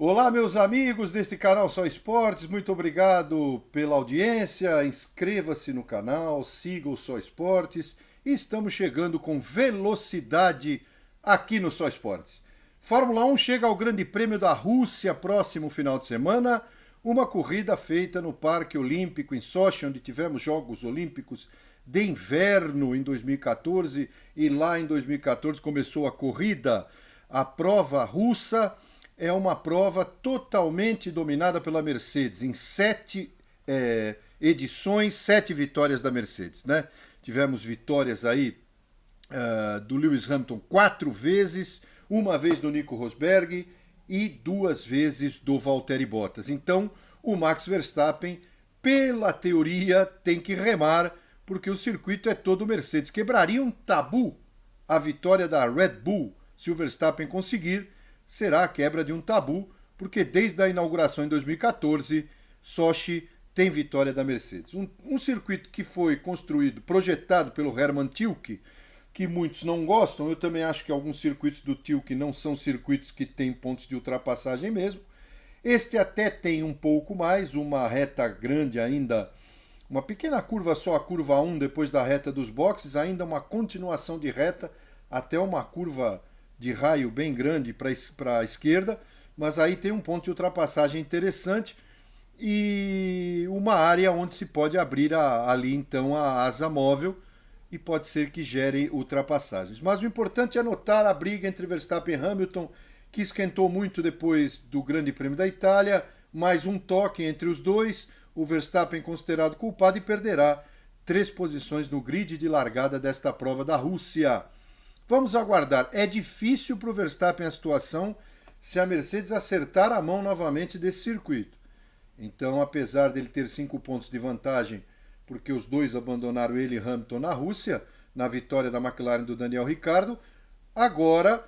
Olá, meus amigos deste canal Só Esportes, muito obrigado pela audiência. Inscreva-se no canal, siga o Só Esportes e estamos chegando com velocidade aqui no Só Esportes. Fórmula 1 chega ao Grande Prêmio da Rússia próximo final de semana, uma corrida feita no Parque Olímpico em Sochi, onde tivemos Jogos Olímpicos de Inverno em 2014 e lá em 2014 começou a corrida, a prova russa. É uma prova totalmente dominada pela Mercedes, em 7 edições, 7 vitórias da Mercedes, né? Tivemos vitórias aí do Lewis Hamilton 4 vezes, uma vez do Nico Rosberg e 2 vezes do Valtteri Bottas. Então, o Max Verstappen, pela teoria, tem que remar, porque o circuito é todo Mercedes. Quebraria um tabu a vitória da Red Bull se o Verstappen conseguir. Será a quebra de um tabu, porque desde a inauguração em 2014, Sochi tem vitória da Mercedes. Um circuito que foi construído, projetado pelo Hermann Tilke, que muitos não gostam. Eu também acho que alguns circuitos do Tilke não são circuitos que têm pontos de ultrapassagem mesmo. Este até tem um pouco mais, uma reta grande ainda, uma pequena curva só, a curva 1 depois da reta dos boxes, ainda uma continuação de reta até uma curva de raio bem grande para a esquerda, mas aí tem um ponto de ultrapassagem interessante e uma área onde se pode abrir ali então a asa móvel e pode ser que gere ultrapassagens. Mas o importante é notar a briga entre Verstappen e Hamilton, que esquentou muito depois do Grande Prêmio da Itália, mais um toque entre os dois, o Verstappen considerado culpado e perderá 3 posições no grid de largada desta prova da Rússia. Vamos aguardar. É difícil para o Verstappen a situação se a Mercedes acertar a mão novamente desse circuito. Então, apesar dele ter 5 pontos de vantagem, porque os dois abandonaram ele e Hamilton na Rússia, na vitória da McLaren do Daniel Ricciardo, agora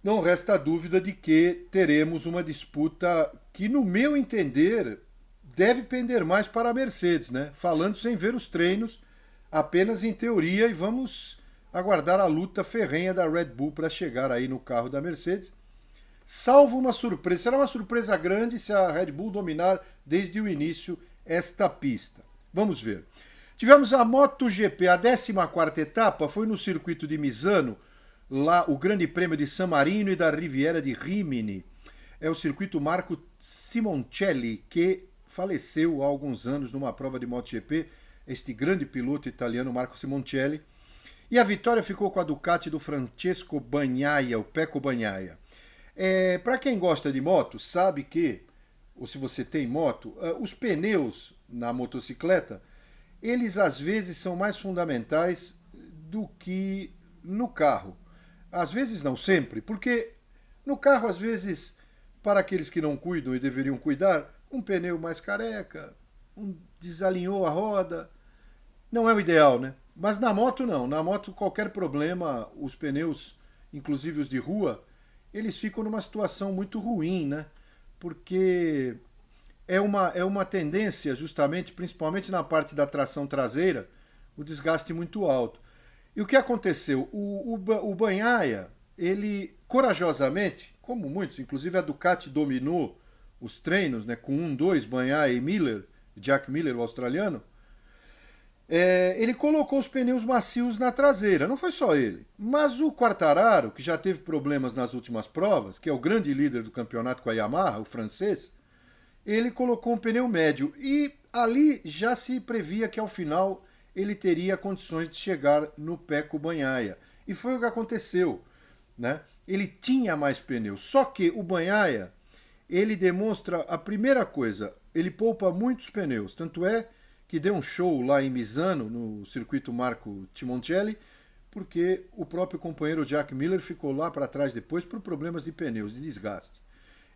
não resta dúvida de que teremos uma disputa que, no meu entender, deve pender mais para a Mercedes, né? Falando sem ver os treinos, apenas em teoria, e vamos aguardar a luta ferrenha da Red Bull para chegar aí no carro da Mercedes. Salvo uma surpresa. Será uma surpresa grande se a Red Bull dominar desde o início esta pista. Vamos ver. Tivemos a MotoGP, a 14ª etapa, foi no circuito de Misano, lá o Grande Prêmio de San Marino e da Riviera de Rimini. É o circuito Marco Simoncelli, que faleceu há alguns anos numa prova de MotoGP, este grande piloto italiano Marco Simoncelli. E a vitória ficou com a Ducati do Francesco Bagnaia, o Pecco Bagnaia. Para quem gosta de moto, sabe que, ou se você tem moto, os pneus na motocicleta, eles às vezes são mais fundamentais do que no carro. Às vezes não sempre, porque no carro, às vezes, para aqueles que não cuidam e deveriam cuidar, um pneu mais careca, desalinhou a roda, não é o ideal, né? Mas na moto não. Na moto qualquer problema, os pneus, inclusive os de rua, eles ficam numa situação muito ruim, né? Porque é uma tendência, justamente, principalmente na parte da tração traseira, o desgaste muito alto. E o que aconteceu? O Bagnaia, ele corajosamente, como muitos, inclusive a Ducati dominou os treinos, né, com 2, Bagnaia e Miller, Jack Miller, o australiano, ele colocou os pneus macios na traseira. Não foi só ele. Mas o Quartararo, que já teve problemas nas últimas provas, que é o grande líder do campeonato com a Yamaha, o francês, ele colocou um pneu médio. E ali já se previa que ao final ele teria condições de chegar no Pecco Bagnaia. E foi o que aconteceu, né? Ele tinha mais pneus. Só que o Bagnaia, ele demonstra a primeira coisa, ele poupa muitos pneus. Tanto é que deu um show lá em Misano, no circuito Marco Simoncelli, porque o próprio companheiro Jack Miller ficou lá para trás depois por problemas de pneus, de desgaste.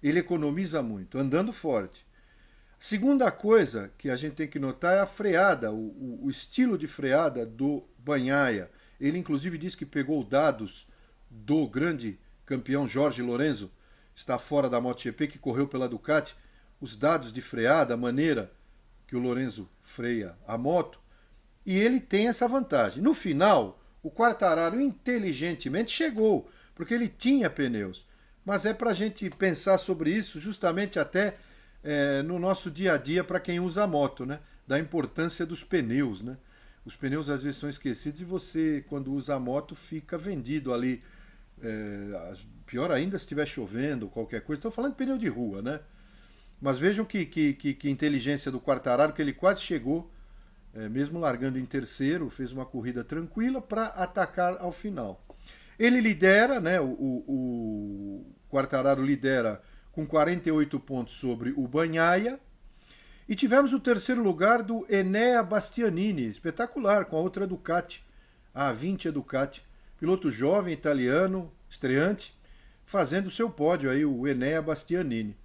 Ele economiza muito, andando forte. Segunda coisa que a gente tem que notar é a freada, o estilo de freada do Bagnaia. Ele inclusive diz que pegou dados do grande campeão Jorge Lorenzo, está fora da MotoGP, que correu pela Ducati, os dados de freada, a maneira que o Lorenzo freia a moto, e ele tem essa vantagem. No final, o Quartararo inteligentemente chegou, porque ele tinha pneus. mas é para a gente pensar sobre isso justamente até no nosso dia a dia para quem usa moto, né? Da importância dos pneus, né? Os pneus às vezes são esquecidos e você, quando usa a moto, fica vendido ali. Pior ainda se estiver chovendo, qualquer coisa. Estou falando de pneu de rua, né? Mas vejam que inteligência do Quartararo, que ele quase chegou, mesmo largando em terceiro, fez uma corrida tranquila para atacar ao final. Ele lidera, né? O Quartararo lidera com 48 pontos sobre o Bagnaia. E tivemos o terceiro lugar do Enea Bastianini, espetacular, com a outra Ducati, a A20 Ducati. Piloto jovem, italiano, estreante, fazendo seu pódio aí, o Enea Bastianini.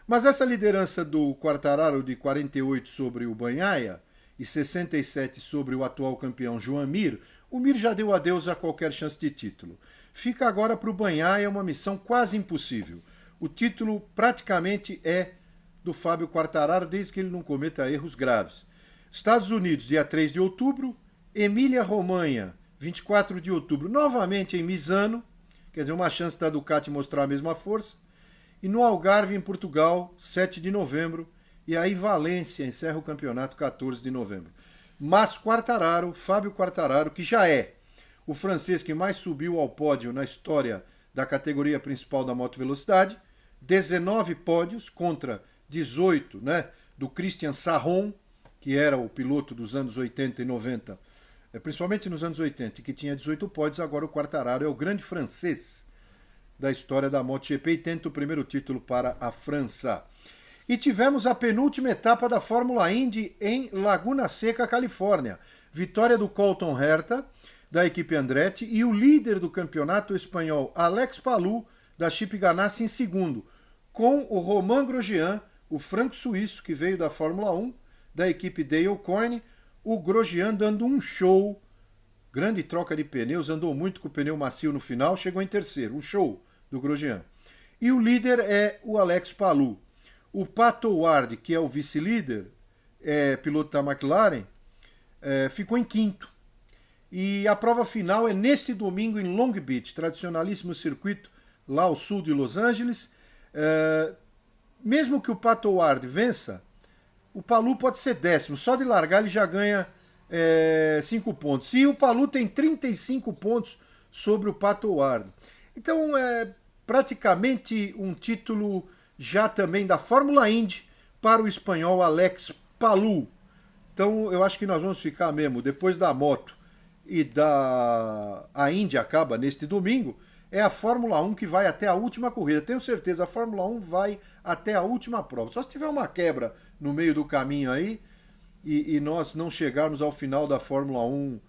Mas essa liderança do Quartararo de 48 sobre o Bagnaia e 67 sobre o atual campeão Joan Mir, o Mir já deu adeus a qualquer chance de título. Fica agora para o Bagnaia uma missão quase impossível. O título praticamente é do Fábio Quartararo, desde que ele não cometa erros graves. Estados Unidos, dia 3 de outubro, Emília-Romanha, 24 de outubro, novamente em Misano, quer dizer, uma chance da Ducati mostrar a mesma força, e no Algarve, em Portugal, 7 de novembro, e aí Valência encerra o campeonato 14 de novembro. Mas Quartararo, Fábio Quartararo, que já é o francês que mais subiu ao pódio na história da categoria principal da motovelocidade, 19 pódios contra 18, né, do Christian Sarron, que era o piloto dos anos 80 e 90, principalmente nos anos 80, que tinha 18 pódios. Agora o Quartararo é o grande francês da história da MotoGP e tenta o primeiro título para a França. E tivemos a penúltima etapa da Fórmula Indy em Laguna Seca, Califórnia. Vitória do Colton Herta, da equipe Andretti, e o líder do campeonato espanhol, Alex Palou, da Chip Ganassi, em segundo, com o Romain Grosjean, o franco-suíço que veio da Fórmula 1, da equipe Dale Coyne, o Grosjean dando um show, grande troca de pneus, andou muito com o pneu macio no final, chegou em terceiro, um show do Grosjean. E o líder é o Alex Palou. O Pato Ward, que é o vice-líder, piloto da McLaren, ficou em quinto. E a prova final é neste domingo em Long Beach, tradicionalíssimo circuito lá ao sul de Los Angeles. Mesmo que o Pato Ward vença, o Palou pode ser décimo. Só de largar ele já ganha 5 pontos. E o Palou tem 35 pontos sobre o Pato Ward. Então é praticamente um título já também da Fórmula Indy para o espanhol Alex Palou. Então eu acho que nós vamos ficar mesmo, depois da moto e a Indy acaba neste domingo, é a Fórmula 1 que vai até a última corrida. Tenho certeza, a Fórmula 1 vai até a última prova. Só se tiver uma quebra no meio do caminho aí e nós não chegarmos ao final da Fórmula 1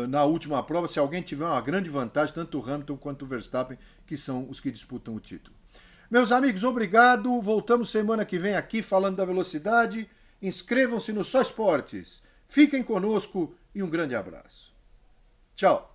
na última prova, se alguém tiver uma grande vantagem, tanto o Hamilton quanto o Verstappen, que são os que disputam o título. Meus amigos, obrigado. Voltamos semana que vem aqui falando da velocidade. Inscrevam-se no Só Esportes. Fiquem conosco e um grande abraço. Tchau.